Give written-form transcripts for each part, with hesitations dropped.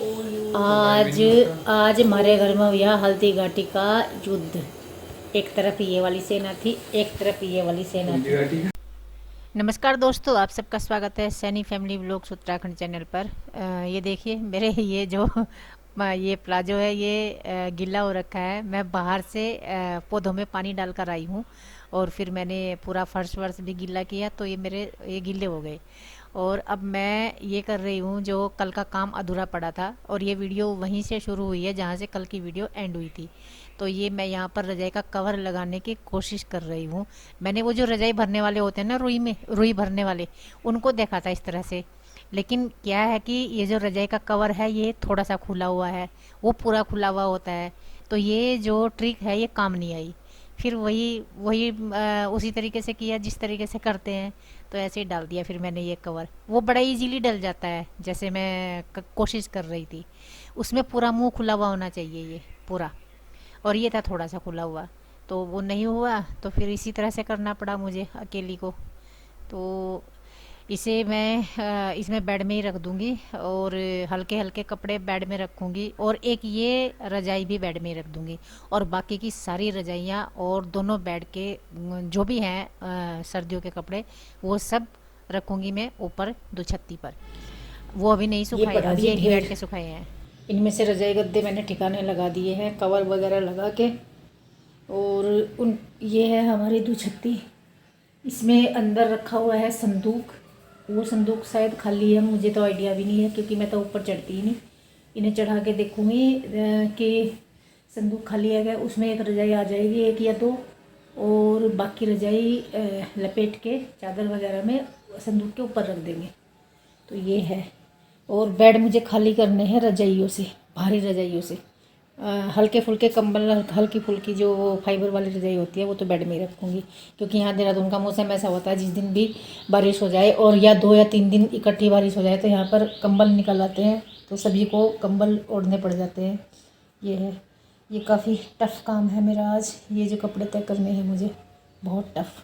आज आज हमारे घर में हुआ हल्दी घाटी का युद्ध। एक तरफ ये वाली सेना थी, एक तरफ ये वाली सेना थी। नमस्कार दोस्तों, आप सबका स्वागत है Saini family vlogs Uttarakhand channel पर। ये देखिए मेरे ये जो ये प्लाजो है ये गीला हो रखा है। मैं बाहर से पौधों में पानी डालकर आई हूँ और फिर मैंने पूरा फर्श वर्श भी गीला किया तो ये गीले हो गए। और अब मैं ये कर रही हूँ जो कल का काम अधूरा पड़ा था, और ये वीडियो वहीं से शुरू हुई है जहाँ से कल की वीडियो एंड हुई थी। तो ये मैं यहाँ पर रजाई का कवर लगाने की कोशिश कर रही हूँ। मैंने वो जो रजाई भरने वाले होते हैं ना, रुई भरने वाले, उनको देखा था इस तरह से। लेकिन क्या है कि ये जो रजाई का कवर है ये थोड़ा सा खुला हुआ है, वो पूरा खुला हुआ होता है। तो ये जो ट्रिक है ये काम नहीं आई। फिर वही वही उसी तरीके से किया जिस तरीके से करते हैं, तो ऐसे ही डाल दिया फिर मैंने ये कवर। वो बड़ा इजीली डल जाता है जैसे मैं कोशिश कर रही थी। उसमें पूरा मुंह खुला हुआ होना चाहिए ये पूरा, और ये था थोड़ा सा खुला हुआ, तो वो नहीं हुआ। तो फिर इसी तरह से करना पड़ा मुझे अकेली को। तो इसे मैं इसमें बेड में ही रख दूंगी, और हल्के हल्के कपड़े बेड में रखूंगी, और एक ये रजाई भी बेड में ही रख दूंगी। और बाकी की सारी रजाइयाँ और दोनों बेड के जो भी हैं सर्दियों के कपड़े, वो सब रखूंगी मैं ऊपर दुछत्ती पर। वो अभी नहीं सुखाए, अभी एक ही बैठ के सुखाए हैं। इनमें से रजाई गद्दे मैंने ठिकाने लगा दिए हैं कवर वगैरह लगा के। और उन ये है हमारी दुछत्ती। इसमें अंदर रखा हुआ है संदूक। वो संदूक शायद खाली है, मुझे तो आइडिया भी नहीं है क्योंकि मैं तो ऊपर चढ़ती ही नहीं। इन्हें चढ़ा के देखूँगी कि संदूक खाली है क्या। उसमें एक रजाई आ जाएगी, एक या दो, और बाकी रजाई लपेट के चादर वगैरह में संदूक के ऊपर रख देंगे। तो ये है। और बेड मुझे खाली करने हैं रजाइयों से, भारी रजाइयों से। हल्के फुल्के कंबल, हल्की फुल्की जो फाइबर वाली रजाई होती है वो तो बेड में ही रखूँगी, क्योंकि यहाँ देहरादून का मौसम ऐसा होता है जिस दिन भी बारिश हो जाए, और या 2 या 3 दिन इकट्ठी बारिश हो जाए, तो यहाँ पर कंबल निकल आते हैं, तो सभी को कंबल ओढ़ने पड़ जाते हैं। ये है, ये काफ़ी टफ़ काम है मेरा आज। ये जो कपड़े तय करने हैं मुझे, बहुत टफ़।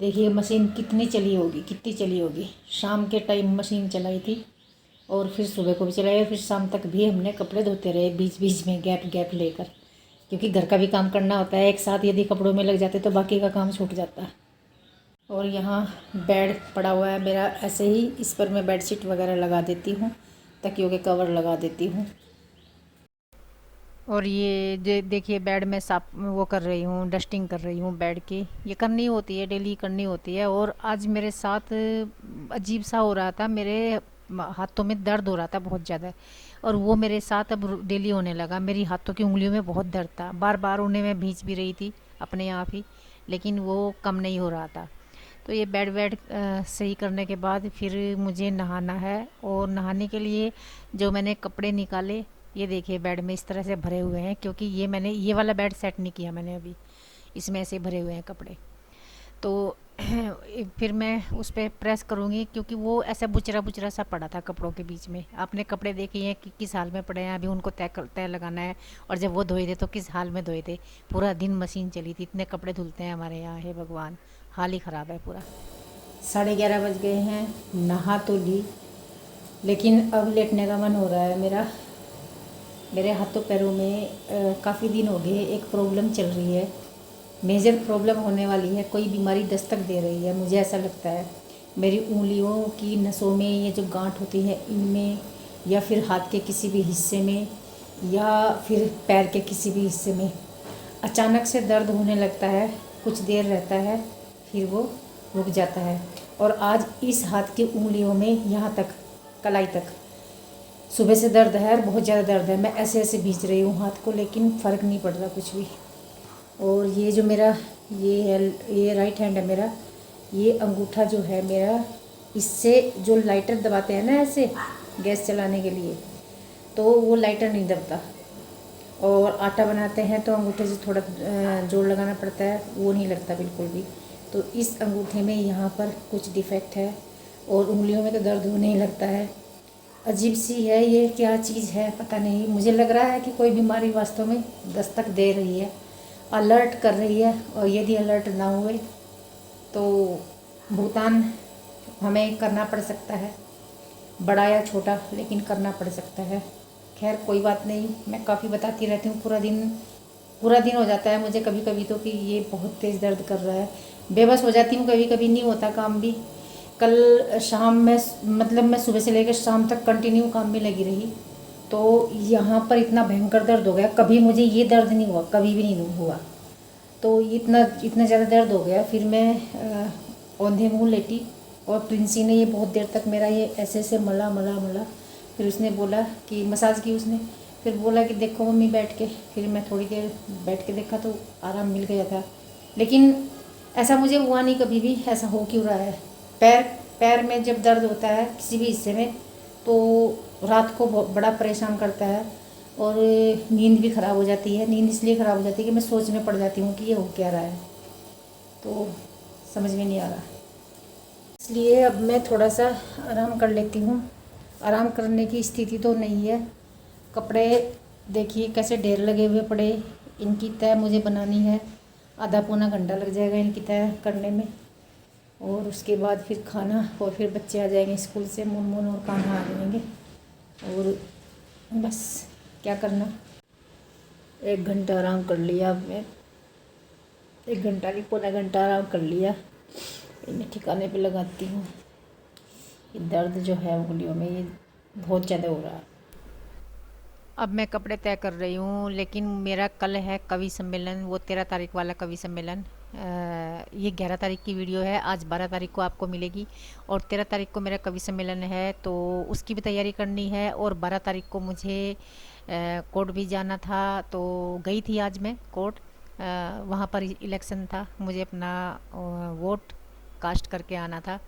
देखिए मशीन कितनी चली होगी, कितनी चली होगी। शाम के टाइम मशीन चलाई थी, और फिर सुबह को भी चलाए, फिर शाम तक भी हमने कपड़े धोते रहे बीच बीच में गैप गैप लेकर, क्योंकि घर का भी काम करना होता है। एक साथ यदि कपड़ों में लग जाते तो बाकी का काम छूट जाता है। और यहाँ बेड पड़ा हुआ है मेरा ऐसे ही, इस पर मैं बेडशीट वगैरह लगा देती हूँ, तकियों के कवर लगा देती हूँ। और ये देखिए बेड में साफ वो कर रही हूँ, डस्टिंग कर रही हूँ बेड की। ये करनी होती है, डेली करनी होती है। और आज मेरे साथ अजीब सा हो रहा था, मेरे हाथों में दर्द हो रहा था बहुत ज़्यादा, और वो मेरे साथ अब डेली होने लगा। मेरी हाथों की उंगलियों में बहुत दर्द था, बार बार उन्हें मैं भींच भी रही थी अपने आप ही, लेकिन वो कम नहीं हो रहा था। तो ये बेड वेड सही करने के बाद फिर मुझे नहाना है, और नहाने के लिए जो मैंने कपड़े निकाले, ये देखिए बेड में इस तरह से भरे हुए हैं, क्योंकि मैंने ये वाला बेड सेट नहीं किया मैंने अभी। इसमें ऐसे भरे हुए हैं कपड़े। तो फिर मैं उस पर प्रेस करूँगी, क्योंकि वो ऐसा बुचरा बुचरा सा पड़ा था कपड़ों के बीच में। आपने कपड़े देखे हैं कि किस हाल में पड़े हैं, अभी उनको तय लगाना है। और जब वो धोए थे तो किस हाल में धोए थे। पूरा दिन मशीन चली थी, इतने कपड़े धुलते हैं हमारे यहाँ, है भगवान, हाल ही ख़राब है पूरा। 11:30 बज गए हैं, नहा तो ली, लेकिन अब लेटने का मन हो रहा है मेरा। मेरे हाथों पैरों में काफ़ी दिन हो गए एक प्रॉब्लम चल रही है, मेजर प्रॉब्लम होने वाली है। कोई बीमारी दस्तक दे रही है, मुझे ऐसा लगता है। मेरी उंगलियों की नसों में ये जो गांठ होती है इनमें, या फिर हाथ के किसी भी हिस्से में, या फिर पैर के किसी भी हिस्से में अचानक से दर्द होने लगता है। कुछ देर रहता है, फिर वो रुक जाता है। और आज इस हाथ की उंगलियों में यहाँ तक, कलाई तक सुबह से दर्द है, और बहुत ज़्यादा दर्द है। मैं ऐसे ऐसे भींच रही हूँ हाथ को, लेकिन फ़र्क नहीं पड़ रहा कुछ भी। और ये जो मेरा ये है, ये राइट हैंड है मेरा, ये अंगूठा जो है मेरा, इससे जो लाइटर दबाते हैं ना ऐसे गैस चलाने के लिए, तो वो लाइटर नहीं दबता। और आटा बनाते हैं तो अंगूठे से थोड़ा जोर लगाना पड़ता है, वो नहीं लगता बिल्कुल भी। तो इस अंगूठे में यहाँ पर कुछ डिफेक्ट है, और उंगलियों में तो दर्द होने ही लगता है। अजीब सी है ये, क्या चीज़ है पता नहीं। मुझे लग रहा है कि कोई बीमारी वास्तव में दस्तक दे रही है, अलर्ट कर रही है। और यदि अलर्ट ना हुए तो भुगतान हमें करना पड़ सकता है। बड़ा या छोटा, लेकिन करना पड़ सकता है। खैर कोई बात नहीं, मैं काफ़ी बताती रहती हूँ। पूरा दिन हो जाता है मुझे कभी कभी तो कि ये बहुत तेज़ दर्द कर रहा है। बेबस हो जाती हूँ कभी कभी, नहीं होता काम भी। कल शाम में मतलब मैं सुबह से लेकर शाम तक कंटिन्यू काम में लगी रही, तो यहाँ पर इतना भयंकर दर्द हो गया। कभी मुझे ये दर्द नहीं हुआ, कभी भी नहीं हुआ। तो इतना इतना ज़्यादा दर्द हो गया। फिर मैं औंधे मुँह लेटी और प्रिंसी ने ये बहुत देर तक मेरा ये ऐसे ऐसे मला मला मला। फिर उसने बोला कि मसाज की उसने, फिर बोला कि देखो मम्मी बैठ के। फिर मैं थोड़ी देर बैठ के देखा तो आराम मिल गया था। लेकिन ऐसा मुझे हुआ नहीं कभी भी, ऐसा हो क्यों रहा है। पैर पैर में जब दर्द होता है किसी भी हिस्से में तो रात को बड़ा परेशान करता है और नींद भी ख़राब हो जाती है। नींद इसलिए ख़राब हो जाती है कि मैं सोच में पड़ जाती हूँ कि ये हो क्या रहा है, तो समझ में नहीं आ रहा। इसलिए अब मैं थोड़ा सा आराम कर लेती हूँ। आराम करने की स्थिति तो नहीं है। कपड़े देखिए कैसे ढेर लगे हुए पड़े, इनकी तह मुझे बनानी है। आधा पौना घंटा लग जाएगा इनकी तह करने में। और उसके बाद फिर खाना, और फिर बच्चे आ जाएंगे स्कूल से, मुनमुन और कान्हा आ जाएंगे। और बस क्या करना। 1 घंटा आराम कर लिया अब मैं, 1 घंटा नहीं पौना घंटा आराम कर लिया। इन्हें ठिकाने पे लगाती हूँ। ये दर्द जो है उंगलियों में ये बहुत ज़्यादा हो रहा है। अब मैं कपड़े तय कर रही हूँ, लेकिन मेरा कल है कवि सम्मेलन, वो 13 तारीख वाला कवि सम्मेलन। ये 11 तारीख की वीडियो है, आज 12 तारीख को आपको मिलेगी। और 13 तारीख को मेरा कवि सम्मेलन है, तो उसकी भी तैयारी करनी है। और 12 तारीख को मुझे कोर्ट भी जाना था, तो गई थी आज मैं कोर्ट। वहाँ पर इलेक्शन था, मुझे अपना वोट कास्ट करके आना था,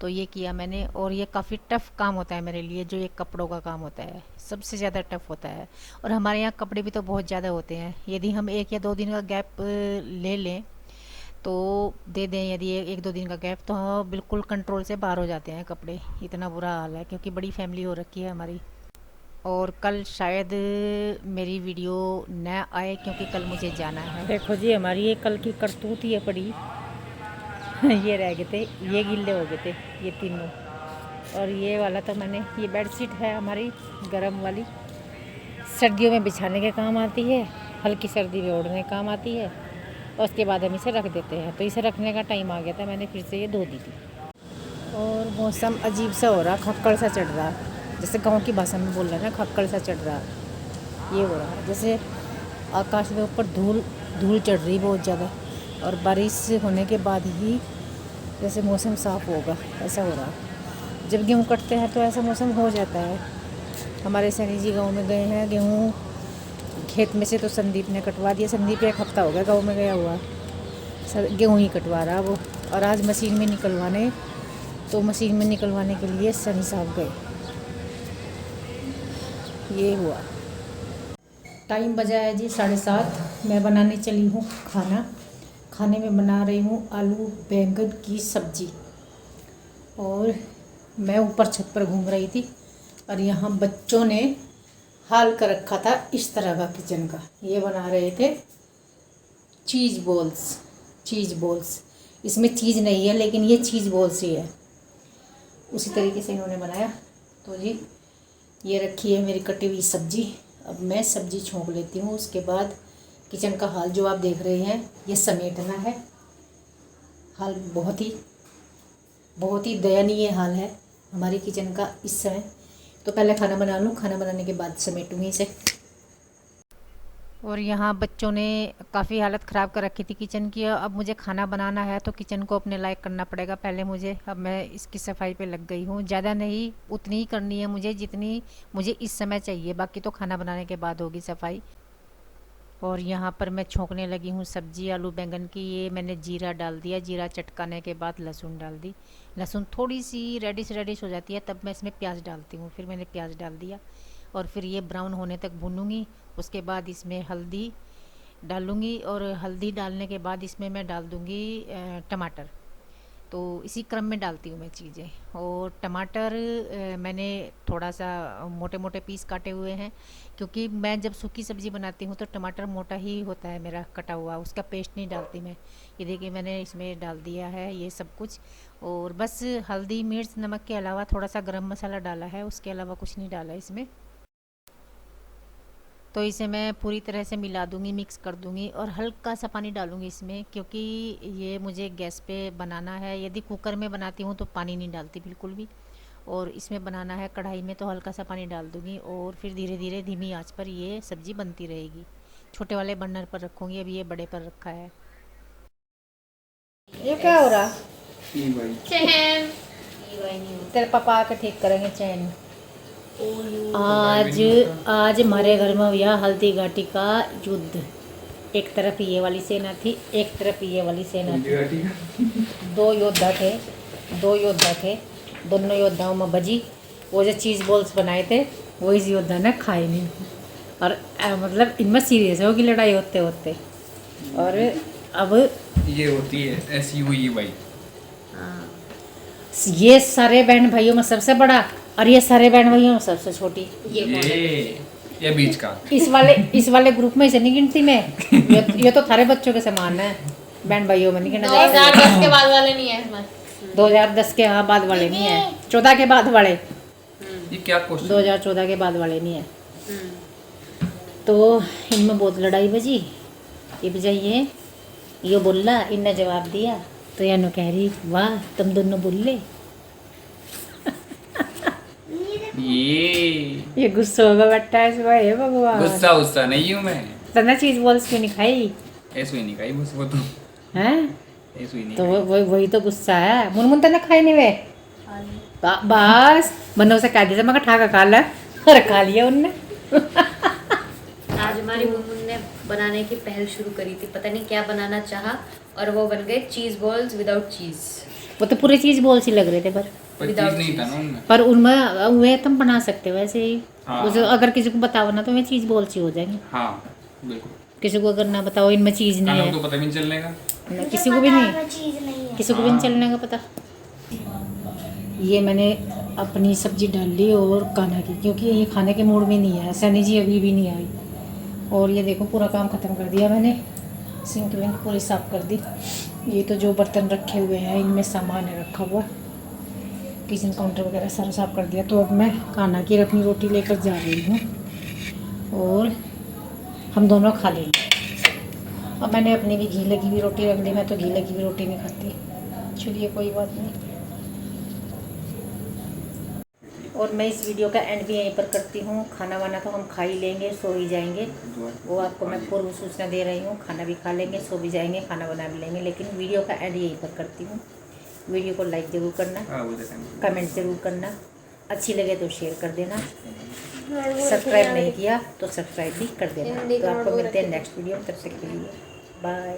तो ये किया मैंने। और ये काफ़ी टफ़ काम होता है मेरे लिए, जो ये कपड़ों का काम होता है सबसे ज़्यादा टफ़ होता है। और हमारे यहाँ कपड़े भी तो बहुत ज़्यादा होते हैं। यदि हम 1 या 2 दिन का गैप ले लें तो दे दें, यदि 1-2 दिन का गैप, तो हम बिल्कुल कंट्रोल से बाहर हो जाते हैं कपड़े। इतना बुरा हाल है, क्योंकि बड़ी फैमिली हो रखी है हमारी। और कल शायद मेरी वीडियो न आए, क्योंकि कल मुझे जाना है। देखो जी हमारी ये कल की करतूत ये पड़ी ये रह गए थे, ये गिल्ले हो गए थे ये तीनों। और ये वाला तो मैंने, ये बेडशीट है हमारी गर्म वाली, सर्दियों में बिछाने के काम आती है, हल्की सर्दी में ओढ़ने के काम आती है। और उसके बाद हम इसे रख देते हैं, तो इसे रखने का टाइम आ गया था, मैंने फिर से ये धो दी थी। और मौसम अजीब सा हो रहा, खक्कड़ सा चढ़ रहा, जैसे गाँव की भाषा में बोल रहे हैं ना, खक्कड़ सा चढ़ रहा ये हो रहा है। जैसे आकाश में ऊपर धूल धूल चढ़ रही बहुत ज़्यादा, और बारिश होने के बाद ही जैसे मौसम साफ़ होगा, ऐसा हो रहा। जब गेहूँ कटते हैं तो ऐसा मौसम हो जाता है। हमारे सैनी जी गाँव में गए हैं गेहूँ खेत में से, तो संदीप ने कटवा दिया। संदीप 1 हफ्ता हो गया गाँव में गया हुआ, गेहूँ ही कटवा रहा वो। और आज मशीन में निकलवाने, तो मशीन में निकलवाने के लिए सनी साहब गए। ये हुआ। टाइम बजा है जी 7:30। मैं बनाने चली हूँ खाना। खाने में बना रही हूँ आलू बैंगन की सब्जी। और मैं ऊपर छत पर घूम रही थी, और यहाँ बच्चों ने हाल कर रखा था इस तरह का किचन का। ये बना रहे थे चीज़ बॉल्स। इसमें चीज़ नहीं है, लेकिन ये चीज़ बॉल्स ही है। उसी तरीके से इन्होंने बनाया। तो जी ये रखी है मेरी कटी हुई सब्जी। अब मैं सब्जी छोंक लेती हूँ, उसके बाद किचन का हाल जो आप देख रहे हैं ये समेटना है। हाल बहुत ही दयनीय हाल है हमारी किचन का इस समय। तो पहले खाना बना लूँ, खाना बनाने के बाद समेटूँगी इसे। और यहाँ बच्चों ने काफ़ी हालत ख़राब कर रखी थी किचन की। अब मुझे खाना बनाना है तो किचन को अपने लायक करना पड़ेगा पहले मुझे। अब मैं इसकी सफाई पे लग गई हूँ। ज़्यादा नहीं, उतनी ही करनी है मुझे जितनी मुझे इस समय चाहिए, बाकी तो खाना बनाने के बाद होगी सफाई। और यहाँ पर मैं छोंकने लगी हूँ सब्जी आलू बैंगन की। ये मैंने जीरा डाल दिया, जीरा चटकाने के बाद लहसुन डाल दी। लहसुन थोड़ी सी रेडिश हो जाती है, तब मैं इसमें प्याज डालती हूँ। फिर मैंने प्याज डाल दिया, और फिर ये ब्राउन होने तक भूनूंगी। उसके बाद इसमें हल्दी डालूँगी, और हल्दी डालने के बाद इसमें मैं डाल दूँगी टमाटर। तो इसी क्रम में डालती हूँ मैं चीज़ें। और टमाटर मैंने थोड़ा सा मोटे मोटे पीस काटे हुए हैं, क्योंकि मैं जब सूखी सब्ज़ी बनाती हूँ तो टमाटर मोटा ही होता है मेरा कटा हुआ, उसका पेस्ट नहीं डालती मैं। ये देखिए मैंने इसमें डाल दिया है ये सब कुछ। और बस हल्दी मिर्च नमक के अलावा थोड़ा सा गरम मसाला डाला है, उसके अलावा कुछ नहीं डाला इसमें। तो इसे मैं पूरी तरह से मिला दूंगी, मिक्स कर दूंगी और हल्का सा पानी डालूंगी इसमें, क्योंकि ये मुझे गैस पे बनाना है। यदि कुकर में बनाती हूँ तो पानी नहीं डालती बिल्कुल भी, और इसमें बनाना है कढ़ाई में तो हल्का सा पानी डाल दूंगी और फिर धीरे धीरे धीमी आंच पर ये सब्ज़ी बनती रहेगी। छोटे वाले बर्नर पर रखूँगी, अभी ये बड़े पर रखा है। ये क्या हो रहा? चैन तेरे पापा आके ठीक करेंगे चैन। आज हमारे घर में हुआ हल्दी घाटी का युद्ध। एक तरफ ये वाली सेना थी, एक तरफ ये वाली सेना थी। दो योद्धा थे, दोनों योद्धाओं में बजी। वो जो चीज़ बॉल्स बनाए थे वो इस योद्धा ने खाए नहीं, और मतलब इनमें सीरियस होगी लड़ाई होते होते। और अब ये होती है SUEY। हाँ, ये सारे बहन भाइयों में सबसे बड़ा और ये सारे बहन भाइयों में सबसे छोटी। ये बीच का। इस वाले ग्रुप में इसे नहीं गिनती मैं। ये तो थारे बच्चों के समान है, बहन भाइयों में नहीं गिना जाता। 2010 के बाद वाले नहीं है इसमें। 2010 के हाँ बाद वाले नहीं है, 14 के बाद वाले। ये क्या क्वेश्चन? 2014 के बाद वाले नहीं है। तो इनमें बहुत लड़ाई बजी। ये बजाइए, ये बोला, इनने जवाब दिया तो यानो कह रही वाह तुम दोनों बोले। ये गुस्सा होगा बेटा इसमें। हे भगवान, गुस्सा नहीं हूँ मैं। तना चीज बॉल्स क्यों नहीं खाई? ऐसे ही नहीं खाई बस वो तो। हैं ऐसे ही नहीं। तो वही तो गुस्सा है। मुनमुन तना खाई नहीं वे बस बंदों से कह दिया मैं ठाका खा ला, और खा लिया उनने। आज हमारी मुनमुन ने बनाने की पहल शुरू करी थी, पता नहीं क्या बनाना चाहा और वो बन गए चीज बॉल्स विदाउट चीज। वो तो पूरे चीज बॉल्स ही लग रहे थे पर चीज नहीं था ना उनमें। पर उनमें वे तुम बना सकते हो वैसे ही। हाँ। अगर किसी को बताओ ना तो वे चीज बॉल्स ही हो जाएंगे। हाँ बिल्कुल। किसी को अगर ना बताओ इनमें चीज नहीं है तो पता भी नहीं चलने का ना, किसी को भी नहीं, किसी को भी नहीं चलने का पता। ये मैंने अपनी सब्जी डाल ली और खाना की, क्योंकि ये खाने के मूड में नहीं है। सैनी जी अभी भी नहीं आई। और ये देखो पूरा काम ख़त्म कर दिया मैंने, सिंक विंक पूरी साफ़ कर दी। ये तो जो बर्तन रखे हुए हैं इनमें सामान है रखा हुआ, किचन काउंटर वगैरह सारा साफ़ कर दिया। तो अब मैं खाना की अपनी रोटी लेकर जा रही हूँ और हम दोनों खा लेंगे। अब मैंने अपनी भी घी लगी हुई रोटी रख ली, मैं तो घी लगी हुई रोटी नहीं खाती। चलिए कोई बात नहीं। और मैं इस वीडियो का एंड भी यहीं पर करती हूँ। खाना वाना तो हम खा ही लेंगे, सो ही जाएंगे। वो आपको मैं पूर्व सूचना दे रही हूँ, खाना भी खा लेंगे, सो भी जाएंगे, खाना बना भी लेंगे। लेकिन वीडियो का एंड यहीं पर करती हूँ। वीडियो को लाइक ज़रूर करना, कमेंट ज़रूर करना, अच्छी लगे तो शेयर कर देना, सब्सक्राइब नहीं किया तो सब्सक्राइब भी कर देना। तो आपको मिलते हैं नेक्स्ट वीडियो, तब तक के लिए बाय।